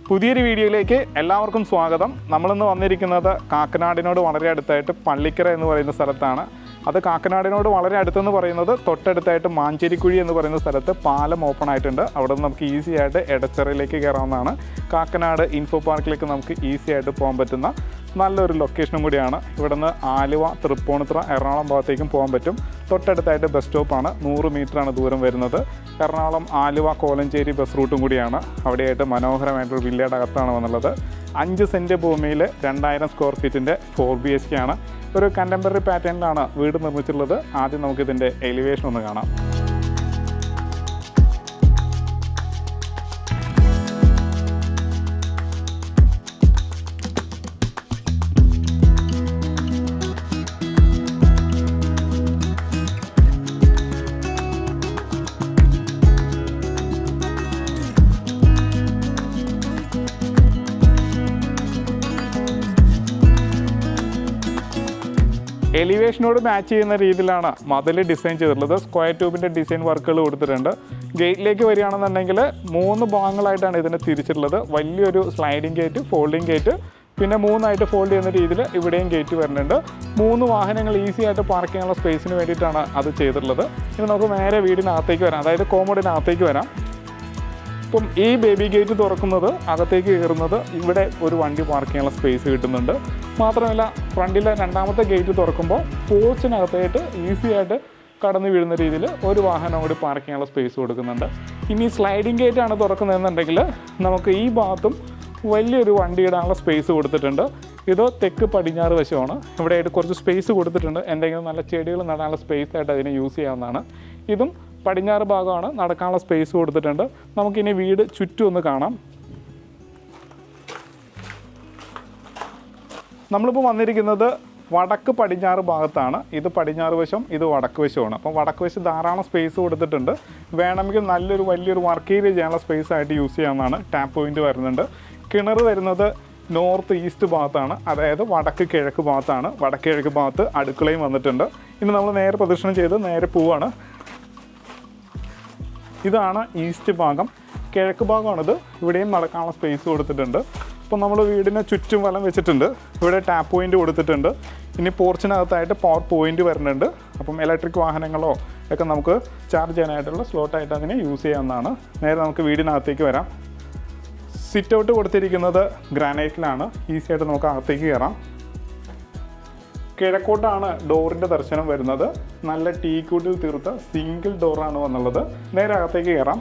പുതിയൊരു വീഡിയോയിലേക്ക് എല്ലാവർക്കും സ്വാഗതം. നമ്മളിന്ന് വന്നിരിക്കുന്നത് കാക്കനാടിനോട് വളരെ അടുത്തായിട്ട് പള്ളിക്കര എന്ന് പറയുന്ന സ്ഥലത്താണ്. അത് കാക്കനാടിനോട് വളരെ അടുത്തെന്ന് പറയുന്നത് തൊട്ടടുത്തായിട്ട് മാഞ്ചേരിക്കുഴി എന്ന് പറയുന്ന സ്ഥലത്ത് പാലം ഓപ്പൺ ആയിട്ടുണ്ട്. അവിടെ നിന്ന് നമുക്ക് ഈസി ആയിട്ട് എടച്ചിറയിലേക്ക് കയറാവുന്നതാണ്. കാക്കനാട് ഇൻഫോ പാർക്കിലേക്ക് നമുക്ക് ഈസി ആയിട്ട് പോകാൻ പറ്റുന്ന നല്ലൊരു ലൊക്കേഷനും കൂടിയാണ്. ഇവിടെ നിന്ന് ആലുവ, തൃപ്പൂണിത്തുറ, എറണാകുളം ഭാഗത്തേക്കും പോകാൻ പറ്റും. തൊട്ടടുത്തായിട്ട് ബസ് സ്റ്റോപ്പാണ്. 100 മീറ്ററാണ് ദൂരം വരുന്നത്. എറണാകുളം, ആലുവ, കോലഞ്ചേരി ബസ് റൂട്ടും കൂടിയാണ്. അവിടെയായിട്ട് മനോഹരമായിട്ടൊരു വില്ലയുടെ അകത്താണ് വന്നുള്ളത്. 5 സെൻറ്റ് ഭൂമിയിൽ 2000 സ്ക്വയർ ഫീറ്റിൻ്റെ 4 BHK ആണ്. ഒരു കണ്ടംപററി പാറ്റേണിലാണ് വീട് നിർമ്മിച്ചിട്ടുള്ളത്. ആദ്യം നമുക്കിതിൻ്റെ എലിവേഷൻ ഒന്ന് കാണാം. എലിവേഷനോട് മാച്ച് ചെയ്യുന്ന രീതിയിലാണ് മതിൽ ഡിസൈൻ ചെയ്തിട്ടുള്ളത്. സ്ക്വയർ ട്യൂബിൻ്റെ ഡിസൈൻ വർക്കുകൾ കൊടുത്തിട്ടുണ്ട്. ഗേറ്റിലേക്ക് വരികയാണെന്നുണ്ടെങ്കിൽ 3 ഭാഗങ്ങളായിട്ടാണ് ഇതിനെ തിരിച്ചിട്ടുള്ളത്. വലിയൊരു സ്ലൈഡിങ് ഗേറ്റ്, ഫോൾഡിങ് ഗേറ്റ്, പിന്നെ 3 ഫോൾഡ് ചെയ്യുന്ന രീതിയിൽ ഇവിടെയും ഗേറ്റ് വരുന്നുണ്ട്. 3 വാഹനങ്ങൾ ഈസി ആയിട്ട് പാർക്ക് ചെയ്യാനുള്ള സ്പേസിന് വേണ്ടിയിട്ടാണ് അത് ചെയ്തിട്ടുള്ളത്. ഇനി നമുക്ക് നേരെ വീടിനകത്തേക്ക് വരാം, അതായത് കോമ്പൗണ്ടിനകത്തേക്ക് വരാം. ഇപ്പം ഈ ബേബി ഗേറ്റ് തുറക്കുന്നത്, അകത്തേക്ക് കയറുന്നത്, ഇവിടെ ഒരു വണ്ടി പാർക്ക് ചെയ്യാനുള്ള സ്പേസ് കിട്ടുന്നുണ്ട്. മാത്രമല്ല ഫ്രണ്ടിലെ 2ാമത്തെ ഗേറ്റ് തുറക്കുമ്പോൾ പോർച്ചിനകത്തായിട്ട് ഈസി ആയിട്ട് കടന്നു വീഴുന്ന രീതിയിൽ ഒരു വാഹനം കൂടി പാർക്ക് ചെയ്യാനുള്ള സ്പേസ് കൊടുക്കുന്നുണ്ട്. ഇനി സ്ലൈഡിങ് ഗേറ്റാണ് തുറക്കുന്നതെന്നുണ്ടെങ്കിൽ നമുക്ക് ഈ ഭാഗത്തും വലിയൊരു വണ്ടി ഇടാനുള്ള സ്പേസ് കൊടുത്തിട്ടുണ്ട്. ഇത് തെക്ക് പടിഞ്ഞാറ് വശമാണ്. ഇവിടെയായിട്ട് കുറച്ച് സ്പേസ് കൊടുത്തിട്ടുണ്ട്. എന്തെങ്കിലും നല്ല ചെടികൾ നടാനുള്ള സ്പേസ് ആയിട്ട് അതിനെ യൂസ് ചെയ്യാവുന്നതാണ്. ഇതും പടിഞ്ഞാറ് ഭാഗമാണ്. നടക്കാനുള്ള സ്പേസ് കൊടുത്തിട്ടുണ്ട്. നമുക്കിനി വീട് ചുറ്റും ഒന്ന് കാണാം. നമ്മളിപ്പോൾ വന്നിരിക്കുന്നത് വടക്ക് പടിഞ്ഞാറ് ഭാഗത്താണ്. ഇത് പടിഞ്ഞാറ് വശം, ഇത് വടക്ക് വശമാണ്. അപ്പം വടക്ക് വശം ധാരാളം സ്പേസ് കൊടുത്തിട്ടുണ്ട്. വേണമെങ്കിൽ നല്ലൊരു വലിയൊരു വർക്ക് ഏരിയ ചെയ്യാനുള്ള സ്പേസ് ആയിട്ട് യൂസ് ചെയ്യാവുന്നതാണ്. ടാപ്പ് പോയിന്റ് വരുന്നുണ്ട്. കിണർ വരുന്നത് നോർത്ത് ഈസ്റ്റ് ഭാഗത്താണ്, അതായത് വടക്ക് കിഴക്ക് ഭാഗത്താണ്. വടക്ക് കിഴക്ക് ഭാഗത്ത് അടുക്കളയും വന്നിട്ടുണ്ട്. ഇനി നമ്മൾ നേരെ പ്രദക്ഷിണം ചെയ്ത് നേരെ പോവാണ്. ഇതാണ് ഈസ്റ്റ് ഭാഗം. കിഴക്ക് ഭാഗമാണിത്. ഇവിടെയും നടക്കാനുള്ള സ്പേസ് കൊടുത്തിട്ടുണ്ട്. അപ്പോൾ നമ്മൾ വീടിന് ചുറ്റും വലം വെച്ചിട്ടുണ്ട്. ഇവിടെ ടാപ്പ് പോയിന്റ് കൊടുത്തിട്ടുണ്ട്. ഇനി പോർച്ചിനകത്തായിട്ട് പവർ പോയിന്റ് വരുന്നുണ്ട്. അപ്പം ഇലക്ട്രിക് വാഹനങ്ങളോ ഒക്കെ നമുക്ക് ചാർജ് ചെയ്യാനായിട്ടുള്ള സ്ലോട്ടായിട്ട് അതിനെ യൂസ് ചെയ്യാവുന്നതാണ്. നേരെ നമുക്ക് വീടിനകത്തേക്ക് വരാം. സിറ്റ് ഔട്ട് കൊടുത്തിരിക്കുന്നത് ഗ്രാനൈറ്റിലാണ്. ഈസി ആയിട്ട് നമുക്ക് അകത്തേക്ക് കയറാം. കിഴക്കോട്ടാണ് ഡോറിൻ്റെ ദർശനം വരുന്നത്. നല്ല ടീക്കൂട്ടിൽ തീർത്ത സിംഗിൾ ഡോറാണ് വന്നുള്ളത്. നേരെ അകത്തേക്ക് കയറാം.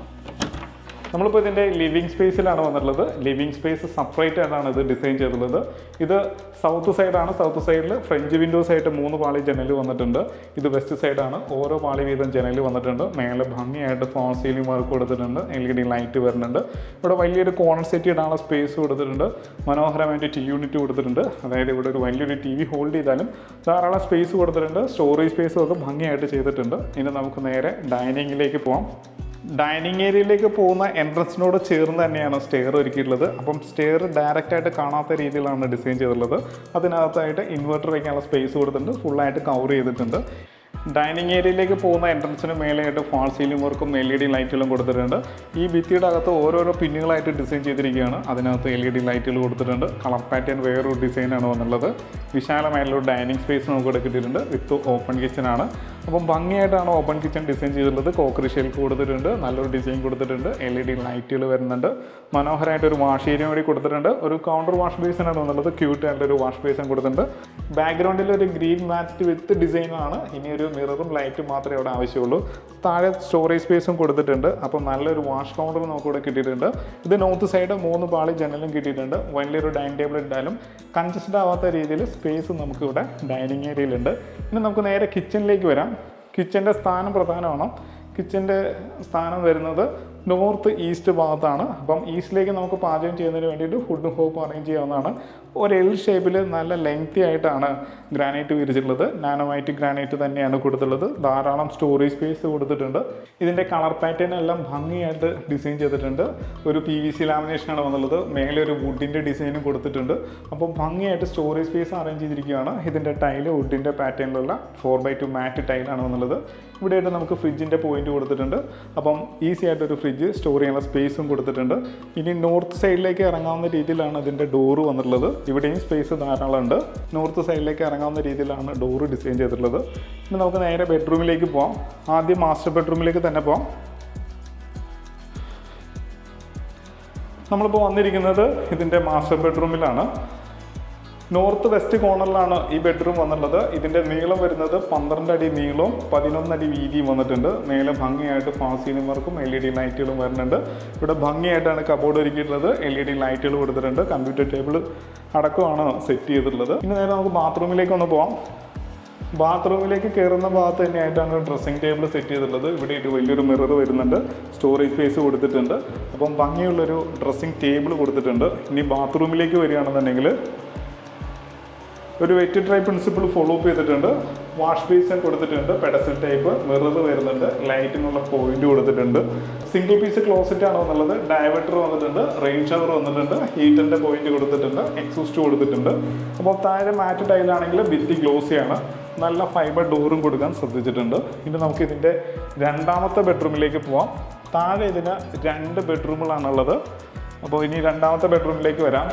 നമ്മളിപ്പോൾ ഇതിൻ്റെ ലിവിങ് സ്പേസിലാണ് വന്നിട്ടുള്ളത്. ലിവിങ് സ്പേസ് സെപ്പറേറ്റ് ആയിട്ടാണ് ഇത് ഡിസൈൻ ചെയ്തിട്ടുള്ളത്. ഇത് സൗത്ത് സൈഡാണ്. സൗത്ത് സൈഡിൽ ഫ്രഞ്ച് വിൻഡോസ് ആയിട്ട് 3 പാളി ജനൽ വന്നിട്ടുണ്ട്. ഇത് വെസ്റ്റ് സൈഡാണ്. ഓരോ പാളി വീതം ജനൽ വന്നിട്ടുണ്ട്. മേലെ ഭംഗിയായിട്ട് ഫോൾ സീലിംഗ് വർക്ക് കൊടുത്തിട്ടുണ്ട്. LED ലൈറ്റ് വരുന്നുണ്ട്. ഇവിടെ വലിയൊരു കോർണർ സെറ്റ് ഇടാനുള്ള സ്പേസ് കൊടുത്തിട്ടുണ്ട്. മനോഹരമായിട്ട് ടി യൂണിറ്റ് കൊടുത്തിട്ടുണ്ട്. അതായത് ഇവിടെ ഒരു വലിയൊരു TV ഹോൾഡ് ചെയ്താലും ധാരാളം സ്പേസ് കൊടുത്തിട്ടുണ്ട്. സ്റ്റോറേജ് സ്പേസും ഒക്കെ ഭംഗിയായിട്ട് ചെയ്തിട്ടുണ്ട്. ഇനി നമുക്ക് നേരെ ഡൈനിങ്ങിലേക്ക് പോകാം. ഡൈനിങ് ഏരിയയിലേക്ക് പോകുന്ന എൻട്രൻസിനോട് ചേർന്ന് തന്നെയാണ് സ്റ്റെയർ ഒരുക്കിയിട്ടുള്ളത്. അപ്പം സ്റ്റെയർ ഡയറക്റ്റായിട്ട് കാണാത്ത രീതിയിലാണ് ഡിസൈൻ ചെയ്തിട്ടുള്ളത്. അതിനകത്തായിട്ട് ഇൻവെർട്ടർ വയ്ക്കാനുള്ള സ്പേസ് കൊടുത്തിട്ടുണ്ട്. ഫുള്ളായിട്ട് കവർ ചെയ്തിട്ടുണ്ട്. ഡൈനിങ് ഏരിയയിലേക്ക് പോകുന്ന എൻട്രൻസിന് മേലെയായിട്ട് ഫാൾ സീലിംഗ് വർക്കും LED ലൈറ്റുകളും കൊടുത്തിട്ടുണ്ട്. ഈ ഭിത്തിയുടെ അകത്ത് ഓരോരോ പിന്നുകളായിട്ട് ഡിസൈൻ ചെയ്തിരിക്കുകയാണ്. അതിനകത്ത് LED ലൈറ്റുകൾ കൊടുത്തിട്ടുണ്ട്. കളർ പാറ്റേൺ വേറൊരു ഡിസൈനാണ് വന്നുള്ളത്. വിശാലമായിട്ടുള്ള ഡൈനിങ് സ്പേസ് നമുക്ക് ഇവിടെ കിട്ടിയിട്ടുണ്ട്. വിത്ത് ഓപ്പൺ കിച്ചനാണ്. അപ്പം ഭംഗിയായിട്ടാണ് ഓപ്പൺ കിച്ചൺ ഡിസൈൻ ചെയ്തിട്ടുള്ളത്. കോക്കറി ഷെൽഫ് കൊടുത്തിട്ടുണ്ട്. നല്ലൊരു ഡിസൈൻ കൊടുത്തിട്ടുണ്ട്. LED ലൈറ്റുകൾ വരുന്നുണ്ട്. മനോഹരമായിട്ടൊരു വാഷ് ഏരിയ കൂടി കൊടുത്തിട്ടുണ്ട്. ഒരു കൗണ്ടർ വാഷ് ബേസിനാണ് വന്നുള്ളത്. ക്യൂട്ട് ആയിട്ടൊരു വാഷ് ബേസിൻ കൊടുത്തിട്ടുണ്ട്. ബാക്ക്ഗ്രൗണ്ടിൽ ഒരു ഗ്രീൻ മാറ്റ് വിത്ത് ഡിസൈനാണ്. ഇനി ഒരു മിററും ലൈറ്റും മാത്രമേ ഇവിടെ ആവശ്യമുള്ളൂ. താഴെ സ്റ്റോറേജ് സ്പേസും കൊടുത്തിട്ടുണ്ട്. അപ്പം നല്ലൊരു വാഷ് കൗണ്ടർ നമുക്കിവിടെ കിട്ടിയിട്ടുണ്ട്. ഇത് നോർത്ത് സൈഡ് 3 പാളി ജനലും കിട്ടിയിട്ടുണ്ട്. വലിയൊരു ഡൈനിങ് ടേബിൾ ഇട്ടാലും കൺജസ്റ്റഡ് ആവാത്ത രീതിയിൽ സ്പേസ് നമുക്കിവിടെ ഡൈനിങ് ഏരിയയിലുണ്ട്. ഇനി നമുക്ക് നേരെ കിച്ചണിലേക്ക് വരാം. കിച്ചൻ്റെ സ്ഥാനം പ്രധാനമാണ്. കിച്ചൻ്റെ സ്ഥാനം വരുന്നത് നോർത്ത് ഈസ്റ്റ് ഭാഗത്താണ്. അപ്പം ഈസ്റ്റിലേക്ക് നമുക്ക് പാചകം ചെയ്യുന്നതിന് വേണ്ടിയിട്ട് ഫുഡ് ഹോപ്പ് അറേഞ്ച് ചെയ്യാവുന്നതാണ്. ഒരു L ഷേപ്പിൽ നല്ല ലെങ്തി ആയിട്ടാണ് ഗ്രാനൈറ്റ് വിരിച്ചിട്ടുള്ളത്. നാനോവൈറ്റ് ഗ്രാനൈറ്റ് തന്നെയാണ് കൊടുത്തിട്ടുള്ളത്. ധാരാളം സ്റ്റോറേജ് സ്പേസ് കൊടുത്തിട്ടുണ്ട്. ഇതിൻ്റെ കളർ പാറ്റേൺ എല്ലാം ഭംഗിയായിട്ട് ഡിസൈൻ ചെയ്തിട്ടുണ്ട്. ഒരു PVC ലാമിനേഷനാണ് വന്നുള്ളത്. മേലെ ഒരു വുഡിൻ്റെ ഡിസൈനും കൊടുത്തിട്ടുണ്ട്. അപ്പോൾ ഭംഗിയായിട്ട് സ്റ്റോറേജ് സ്പേസ് അറേഞ്ച് ചെയ്തിരിക്കുകയാണ്. ഇതിൻ്റെ ടൈല് വുഡിൻ്റെ പാറ്റേണിലുള്ള 4x2 മാറ്റ് ടൈലാണ് വന്നുള്ളത്. ഇവിടെയായിട്ട് നമുക്ക് ഫ്രിഡ്ജിൻ്റെ പോയിന്റ് കൊടുത്തിട്ടുണ്ട്. അപ്പം ഈസി ആയിട്ടൊരു ഫ്രിഡ്ജ് സ്റ്റോർ ചെയ്യാനുള്ള സ്പേസും കൊടുത്തിട്ടുണ്ട്. ഇനി നോർത്ത് സൈഡിലേക്ക് ഇറങ്ങാവുന്ന രീതിയിലാണ് ഇതിൻ്റെ ഡോറ് വന്നിട്ടുള്ളത്. ഇവിടെയും സ്പേസ് ധാരാളം ഉണ്ട്. നോർത്ത് സൈഡിലേക്ക് ഇറങ്ങാവുന്ന രീതിയിലാണ് ഡോറ് ഡിസൈൻ ചെയ്തിട്ടുള്ളത്. ഇനി നമുക്ക് നേരെ ബെഡ്റൂമിലേക്ക് പോകാം. ആദ്യം മാസ്റ്റർ ബെഡ്റൂമിലേക്ക് തന്നെ പോകാം. നമ്മളിപ്പോൾ വന്നിരിക്കുന്നത് ഇതിൻ്റെ മാസ്റ്റർ ബെഡ്റൂമിലാണ്. നോർത്ത് വെസ്റ്റ് കോർണറിലാണ് ഈ ബെഡ്റൂം വന്നിട്ടുള്ളത്. ഇതിൻ്റെ നീളം വരുന്നത് 12 അടി നീളവും 11 അടി വീതിയും വന്നിട്ടുണ്ട്. മേലെ ഭംഗിയായിട്ട് ഫാൾ സീലിംഗ് വർക്കും LED ലൈറ്റുകളും വരുന്നുണ്ട്. ഇവിടെ ഭംഗിയായിട്ടാണ് കബോർഡ് ഒരുക്കിയിട്ടുള്ളത്. LED ലൈറ്റുകൾ കൊടുത്തിട്ടുണ്ട്. കമ്പ്യൂട്ടർ ടേബിൾ അടക്കമാണ് സെറ്റ് ചെയ്തിട്ടുള്ളത്. ഇനി നേരെ നമുക്ക് ബാത്റൂമിലേക്ക് ഒന്ന് പോകാം. ബാത്റൂമിലേക്ക് കയറുന്ന ഭാഗത്ത് തന്നെയായിട്ടാണ് ഡ്രസ്സിംഗ് ടേബിൾ സെറ്റ് ചെയ്തിട്ടുള്ളത്. ഇവിടെ ഒരു വലിയൊരു മിറർ വരുന്നുണ്ട്. സ്റ്റോറേജ് സ്പേസ് കൊടുത്തിട്ടുണ്ട്. അപ്പം ഭംഗിയുള്ളൊരു ഡ്രസ്സിംഗ് ടേബിൾ കൊടുത്തിട്ടുണ്ട്. ഇനി ബാത്റൂമിലേക്ക് വരികയാണെന്നുണ്ടെങ്കിൽ ഒരു wet dry principle follow up ചെയ്തിട്ടുണ്ട്. വാഷ് ബേസിൻ കൊടുത്തിട്ടുണ്ട്. പെഡസ്റ്റൽ ടൈപ്പ് മിറർ വരുന്നുണ്ട്. ലൈറ്റിനുള്ള പോയിന്റ് കൊടുത്തിട്ടുണ്ട്. സിംഗിൾ പീസ് ക്ലോസറ്റ് ആണ് വന്നുള്ളത്. ഡയവേർട്ടർ വന്നിട്ടുണ്ട്. റെയിൻ ഷവർ വന്നിട്ടുണ്ട്. ഹീറ്ററിൻ്റെ പോയിന്റ് കൊടുത്തിട്ടുണ്ട്. എക്സോസ്റ്റ് കൊടുത്തിട്ടുണ്ട്. അപ്പോൾ താഴെ മാറ്റ് ടൈലാണെങ്കിൽ ഭിത്തി ഗ്ലോസിയാണ്. നല്ല ഫൈബർ ഡോറും കൊടുക്കാൻ ശ്രദ്ധിച്ചിട്ടുണ്ട്. ഇനി നമുക്ക് ഇതിൻ്റെ രണ്ടാമത്തെ ബെഡ്റൂമിലേക്ക് പോവാം. താഴെ ഇതിന് 2 ബെഡ്റൂമുകളാണുള്ളത്. അപ്പോൾ ഇനി രണ്ടാമത്തെ ബെഡ്റൂമിലേക്ക് വരാം.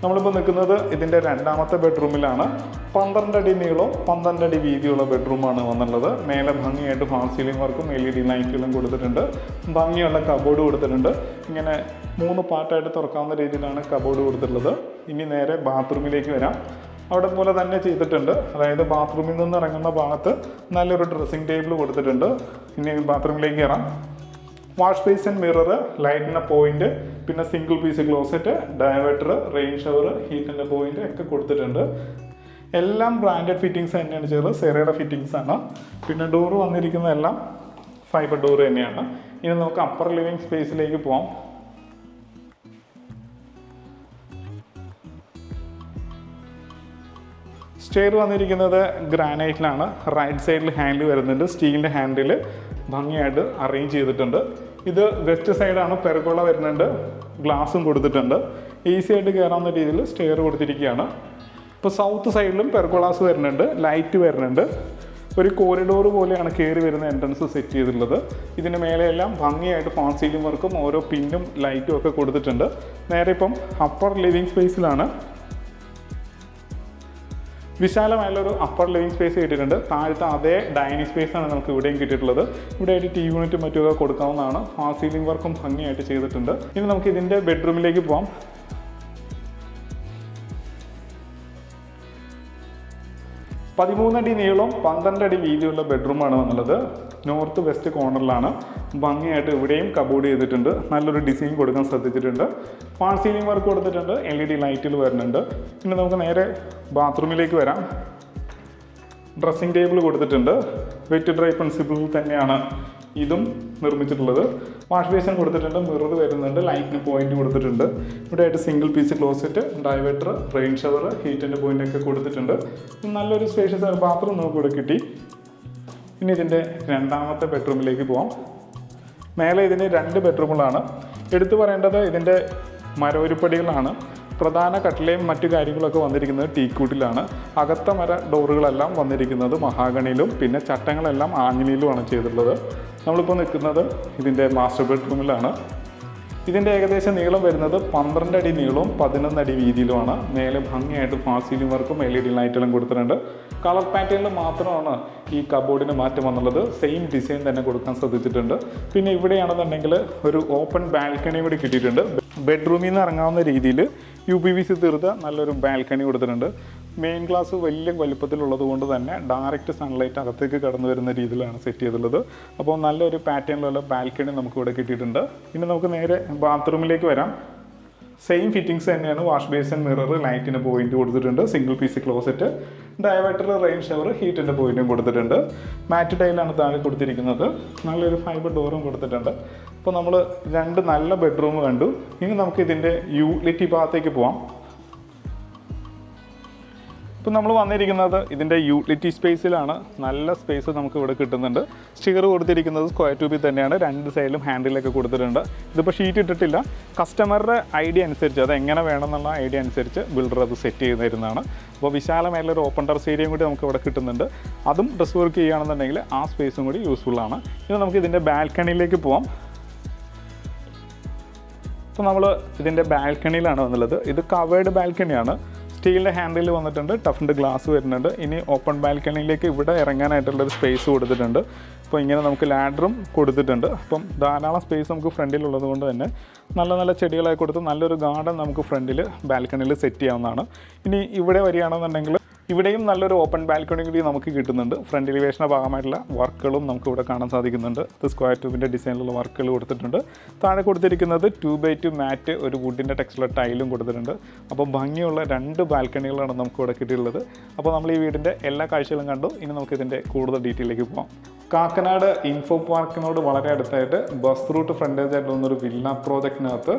നമ്മളിപ്പോൾ നിൽക്കുന്നത് ഇതിൻ്റെ രണ്ടാമത്തെ ബെഡ്റൂമിലാണ്. 12 അടി നീളവും 12 അടി വീതിയുള്ള ബെഡ്റൂമാണ് വന്നുള്ളത്. മേലെ ഭംഗിയായിട്ട് ഫാൾ സീലിംഗ് വർക്കും LED ലൈറ്റുകളും കൊടുത്തിട്ടുണ്ട്. ഭംഗിയുള്ള കബോർഡ് കൊടുത്തിട്ടുണ്ട്. ഇങ്ങനെ 3 പാർട്ടായിട്ട് തുറക്കാവുന്ന രീതിയിലാണ് കബോർഡ് കൊടുത്തിട്ടുള്ളത്. ഇനി നേരെ ബാത്റൂമിലേക്ക് വരാം. അവിടെ പോലെ തന്നെ ചെയ്തിട്ടുണ്ട്. അതായത് ബാത്റൂമിൽ നിന്ന് ഇറങ്ങുന്ന ഭാഗത്ത് നല്ലൊരു ഡ്രസ്സിംഗ് ടേബിൾ കൊടുത്തിട്ടുണ്ട്. ഇനി ബാത്റൂമിലേക്ക് കയറാം. വാഷ് ബേസിൻ മിറർ, ലൈറ്റിൻ്റെ പോയിന്റ്, പിന്നെ single piece closet, diverter, rain shower, ഹീറ്റിൻ്റെ പോയിന്റ് ഒക്കെ കൊടുത്തിട്ടുണ്ട്. എല്ലാം ബ്രാൻഡഡ് ഫിറ്റിങ്സ് തന്നെയാണ് ചെയ്തത്. സെറയുടെ ഫിറ്റിങ്സ് ആണ്. പിന്നെ ഡോറ് വന്നിരിക്കുന്നതെല്ലാം ഫൈബർ ഡോറ് തന്നെയാണ്. ഇനി നമുക്ക് അപ്പർ ലിവിങ് സ്പേസിലേക്ക് പോകാം. സ്റ്റെയർ വന്നിരിക്കുന്നത് ഗ്രാനൈറ്റിലാണ്. റൈറ്റ് സൈഡിൽ ഹാൻഡിൽ വരുന്നുണ്ട്. സ്റ്റീലിൻ്റെ ഹാൻഡിൽ ഭംഗിയായിട്ട് അറേഞ്ച് ചെയ്തിട്ടുണ്ട്. ഇത് വെസ്റ്റ് സൈഡാണ്. പെർഗോള വരുന്നുണ്ട്. ഗ്ലാസും കൊടുത്തിട്ടുണ്ട്. ഈസി ആയിട്ട് കയറാവുന്ന രീതിയിൽ സ്റ്റെയർ കൊടുത്തിരിക്കുകയാണ്. ഇപ്പോൾ സൗത്ത് സൈഡിലും പെർഗോളാസ് വരുന്നുണ്ട്. ലൈറ്റ് വരുന്നുണ്ട്. ഒരു കോറിഡോർ പോലെയാണ് കയറി വരുന്ന എൻട്രൻസ് സെറ്റ് ചെയ്തിട്ടുള്ളത്. ഇതിന് മേലെയെല്ലാം ഭംഗിയായിട്ട് ഫാൾ സീലിംഗ് വർക്കും ഓരോ പിന്നും ലൈറ്റും ഒക്കെ കൊടുത്തിട്ടുണ്ട്. നേരെ ഇപ്പം അപ്പർ ലിവിങ് സ്പേസിലാണ്. വിശാലമായുള്ളൊരു അപ്പർ ലിവിങ് സ്പേസ് കിട്ടിയിട്ടുണ്ട്. താഴത്തെ അതേ ഡൈനിങ് സ്പേസാണ് നമുക്ക് ഇവിടെയും കിട്ടിയിട്ടുള്ളത്. ഇവിടെയായിട്ട് TV യൂണിറ്റും മറ്റുമൊക്കെ കൊടുക്കാവുന്നതാണ്. ഫാൾ സീലിംഗ് വർക്കും ഭംഗിയായിട്ട് ചെയ്തിട്ടുണ്ട്. ഇനി നമുക്ക് ഇതിൻ്റെ ബെഡ്റൂമിലേക്ക് പോകാം. പതിമൂന്നടി നീളവും 12 അടി വീതിയുള്ള ബെഡ്റൂമാണ് വന്നുള്ളത്. North west കോർണറിലാണ്. ഭംഗിയായിട്ട് ഇവിടെയും കബോർഡ് ചെയ്തിട്ടുണ്ട്. നല്ലൊരു ഡിസൈൻ കൊടുക്കാൻ ശ്രദ്ധിച്ചിട്ടുണ്ട്. ഫാൾ സീലിംഗ് വർക്ക് കൊടുത്തിട്ടുണ്ട്. LED ലൈറ്റുകൾ വരുന്നുണ്ട്. പിന്നെ നമുക്ക് നേരെ ബാത്റൂമിലേക്ക് വരാം. ഡ്രസ്സിംഗ് ടേബിൾ കൊടുത്തിട്ടുണ്ട്. വെറ്റ് ഡ്രൈ പ്രിൻസിപ്പിളിൽ തന്നെയാണ് ഇതും നിർമ്മിച്ചിട്ടുള്ളത്. വാഷ് ബേസിൻ കൊടുത്തിട്ടുണ്ട്. മിറർ വരുന്നുണ്ട്. ലൈറ്റിന് പോയിന്റ് കൊടുത്തിട്ടുണ്ട്. ഇവിടെയായിട്ട് single piece closet, diverter, rain shower, ഹീറ്റിൻ്റെ പോയിന്റ് ഒക്കെ കൊടുത്തിട്ടുണ്ട്. നല്ലൊരു സ്പേഷ്യസ് ബാത്റൂം നമുക്ക് ഇവിടെ കിട്ടി. ഇനി ഇതിൻ്റെ രണ്ടാമത്തെ ബെഡ്റൂമിലേക്ക് പോകാം. മേലെ ഇതിന് 2 ബെഡ്റൂമുകളാണ്. എടുത്തു പറയേണ്ടത് ഇതിൻ്റെ മരവിരിപ്പടികളാണ്. പ്രധാന കട്ടിലയും മറ്റു കാര്യങ്ങളൊക്കെ വന്നിരിക്കുന്നത് ടീക്കൂട്ടിലാണ്. അകത്ത മര ഡോറുകളെല്ലാം വന്നിരിക്കുന്നത് മഹാഗണിയിലും പിന്നെ ചട്ടങ്ങളെല്ലാം ആഞ്ഞിലിയിലുമാണ് ചെയ്തിട്ടുള്ളത്. നമ്മളിപ്പോൾ നിൽക്കുന്നത് ഇതിൻ്റെ മാസ്റ്റർ ബെഡ്റൂമിലാണ്. ഇതിൻ്റെ ഏകദേശം നീളം വരുന്നത് 12 അടി നീളവും 11 അടി വീതിയിലുമാണ്. മേലെ ഭംഗിയായിട്ട് ഫാൾ സീലിംഗ് വർക്കും LED ലൈറ്റുകളും കൊടുത്തിട്ടുണ്ട്. കളർ പാറ്റേണിൽ മാത്രമാണ് ഈ കബോർഡിന് മാറ്റം വന്നുള്ളത്. സെയിം ഡിസൈൻ തന്നെ കൊടുക്കാൻ ശ്രദ്ധിച്ചിട്ടുണ്ട്. പിന്നെ ഇവിടെയാണെന്നുണ്ടെങ്കിൽ ഒരു ഓപ്പൺ ബാൽക്കണി കൂടി കിട്ടിയിട്ടുണ്ട്. ബെഡ്റൂമിൽ നിന്ന് ഇറങ്ങാവുന്ന രീതിയിൽ UPVC തീർത്ത നല്ലൊരു ബാൽക്കണി കൊടുത്തിട്ടുണ്ട്. മെയിൻ ഗ്ലാസ് വലിയ വലുപ്പത്തിലുള്ളത് കൊണ്ട് തന്നെ ഡയറക്റ്റ് സൺലൈറ്റ് അകത്തേക്ക് കടന്നു വരുന്ന രീതിയിലാണ് സെറ്റ് ചെയ്തിട്ടുള്ളത്. അപ്പോൾ നല്ലൊരു പാറ്റേണിലുള്ള ബാൽക്കണി നമുക്കിവിടെ കിട്ടിയിട്ടുണ്ട്. ഇനി നമുക്ക് നേരെ ബാത്റൂമിലേക്ക് വരാം. സെയിം ഫിറ്റിങ്സ് തന്നെയാണ്. വാഷ് ബേസിൻ, മിറർ, ലൈറ്റിന് പോയിന്റ് കൊടുത്തിട്ടുണ്ട്. Single piece closet, diverter, rain shower, ഹീറ്റിൻ്റെ പോയിന്റും കൊടുത്തിട്ടുണ്ട്. മാറ്റ് ടൈലാണ് താഴെ കൊടുത്തിരിക്കുന്നത്. നല്ലൊരു ഫൈബർ ഡോറും കൊടുത്തിട്ടുണ്ട്. അപ്പോൾ നമ്മൾ 2 നല്ല ബെഡ്റൂം കണ്ടു. ഇനി നമുക്ക് ഇതിൻ്റെ യൂട്ടിലിറ്റി ഭാഗത്തേക്ക് പോവാം. ഇപ്പോൾ നമ്മൾ വന്നിരിക്കുന്നത് ഇതിൻ്റെ യൂട്ടിലിറ്റി സ്പേസിലാണ്. നല്ല സ്പേസ് നമുക്ക് ഇവിടെ കിട്ടുന്നുണ്ട്. സ്റ്റിക്കർ കൊടുത്തിരിക്കുന്നത് സ്ക്വയർ ട്യൂബിൽ തന്നെയാണ്. 2 സൈഡിലും ഹാൻഡിലൊക്കെ കൊടുത്തിട്ടുണ്ട്. ഇതിപ്പോൾ ഷീറ്റ് ഇട്ടിട്ടില്ല. കസ്റ്റമറുടെ ഐഡിയ അനുസരിച്ച് അത് എങ്ങനെ വേണമെന്നുള്ള ഐഡിയ അനുസരിച്ച് ബിൽഡർ അത് സെറ്റ് ചെയ്ത് തരുന്നതാണ്. അപ്പോൾ വിശാലമായിട്ടുള്ളൊരു ഓപ്പൺ ടെറസ് ഏരിയയും കൂടി നമുക്ക് ഇവിടെ കിട്ടുന്നുണ്ട്. അതും ഡ്രസ് വർക്ക് ചെയ്യുകയാണെന്നുണ്ടെങ്കിൽ ആ സ്പേസും കൂടി യൂസ്ഫുള്ളാണ്. ഇനി നമുക്ക് ഇതിൻ്റെ ബാൽക്കണിയിലേക്ക് പോവാം. അപ്പോൾ നമ്മൾ ഇതിൻ്റെ ബാൽക്കണിയിലാണ് വന്നുള്ളത്. ഇത് കവേർഡ് ബാൽക്കണിയാണ്. സ്റ്റീലിൻ്റെ ഹാൻഡിൽ വന്നിട്ടുണ്ട്, ടഫിൻ്റെ ഗ്ലാസ് വരുന്നുണ്ട്. ഇനി ഓപ്പൺ ബാൽക്കണിയിലേക്ക് ഇവിടെ ഇറങ്ങാനായിട്ടുള്ളൊരു സ്പേസ് കൊടുത്തിട്ടുണ്ട്. അപ്പോൾ ഇങ്ങനെ നമുക്ക് ലാഡറും കൊടുത്തിട്ടുണ്ട്. അപ്പം ധാരാളം സ്പേസ് നമുക്ക് ഫ്രണ്ടിലുള്ളത് കൊണ്ട് തന്നെ നല്ല നല്ല ചെടികളായി കൊടുത്ത് നല്ലൊരു ഗാർഡൻ നമുക്ക് ഫ്രണ്ടിൽ ബാൽക്കണിയിൽ സെറ്റ് ചെയ്യാവുന്നതാണ്. ഇനി ഇവിടെ വരികയാണെന്നുണ്ടെങ്കിൽ ഇവിടെയും നല്ലൊരു ഓപ്പൺ ബാൽക്കണി കൂടി നമുക്ക് കിട്ടുന്നുണ്ട്. ഫ്രണ്ട് എലിവേഷൻ്റെ ഭാഗമായിട്ടുള്ള വർക്കുകളും നമുക്ക് ഇവിടെ കാണാൻ സാധിക്കുന്നുണ്ട്. അത് സ്ക്വയർ ട്യൂബിൻ്റെ ഡിസൈനിലുള്ള വർക്കുകൾ കൊടുത്തിട്ടുണ്ട്. താഴെ കൊടുത്തിരിക്കുന്നത് 2x2 മാറ്റ്, ഒരു വുഡിൻ്റെ ടെക്സ്ചർ ടൈലും കൊടുത്തിട്ടുണ്ട്. അപ്പോൾ ഭംഗിയുള്ള 2 ബാൽക്കണികളാണ് നമുക്ക് ഇവിടെ കിട്ടിയിട്ടുള്ളത്. അപ്പോൾ നമ്മൾ ഈ വീടിൻ്റെ എല്ലാ കാഴ്ചകളും കണ്ടു. ഇനി നമുക്ക് ഇതിൻ്റെ കൂടുതൽ ഡീറ്റെയിലേക്ക് പോകാം. കാക്കനാട് ഇൻഫോ പാർക്കിനോട് വളരെ അടുത്തായിട്ട് ബസ് റൂട്ട് ഫ്രണ്ടേജ് ആയിട്ട് വന്നൊരു വില്ല പ്രോജക്റ്റിനകത്ത്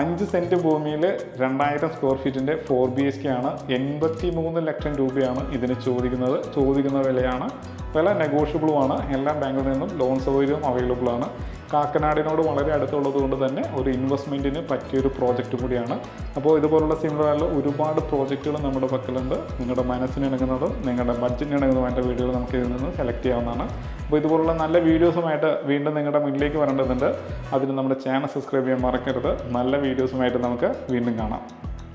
5 സെൻറ്റ് ഭൂമിയിൽ 2000 സ്ക്വയർ ഫീറ്റിൻ്റെ 4 BHK ആണ്. 83 ലക്ഷം രൂപയാണ് ഇതിന് ചോദിക്കുന്ന വിലയാണ്. വില നെഗോഷ്യബിളുമാണ്. എല്ലാ ബാങ്കിൽ നിന്നും ലോൺ സൗകര്യവും അവൈലബിൾ ആണ്. കാക്കനാടിനോട് വളരെ അടുത്തുള്ളത് കൊണ്ട് തന്നെ ഒരു ഇൻവെസ്റ്റ്മെൻറ്റിന് പറ്റിയൊരു പ്രോജക്റ്റ് കൂടിയാണ്. അപ്പോൾ ഇതുപോലുള്ള സിമിലറായുള്ള ഒരുപാട് പ്രോജക്റ്റുകൾ നമ്മുടെ പക്കലുണ്ട്. നിങ്ങളുടെ മനസ്സിന് ഇണങ്ങുന്നതും നിങ്ങളുടെ ബഡ്ജറ്റിന് ഇണങ്ങുന്നതുമായിട്ട് വീഡിയോകൾ നമുക്ക് ഇതിൽ നിന്ന് സെലക്ട് ചെയ്യാവുന്നതാണ്. അപ്പോൾ ഇതുപോലുള്ള നല്ല വീഡിയോസുമായിട്ട് വീണ്ടും നിങ്ങളുടെ മുന്നിലേക്ക് വരേണ്ടതുണ്ട്. അതിന് നമ്മുടെ ചാനൽ സബ്സ്ക്രൈബ് ചെയ്യാൻ മറക്കരുത്. നല്ല വീഡിയോസുമായിട്ട് നമുക്ക് വീണ്ടും കാണാം.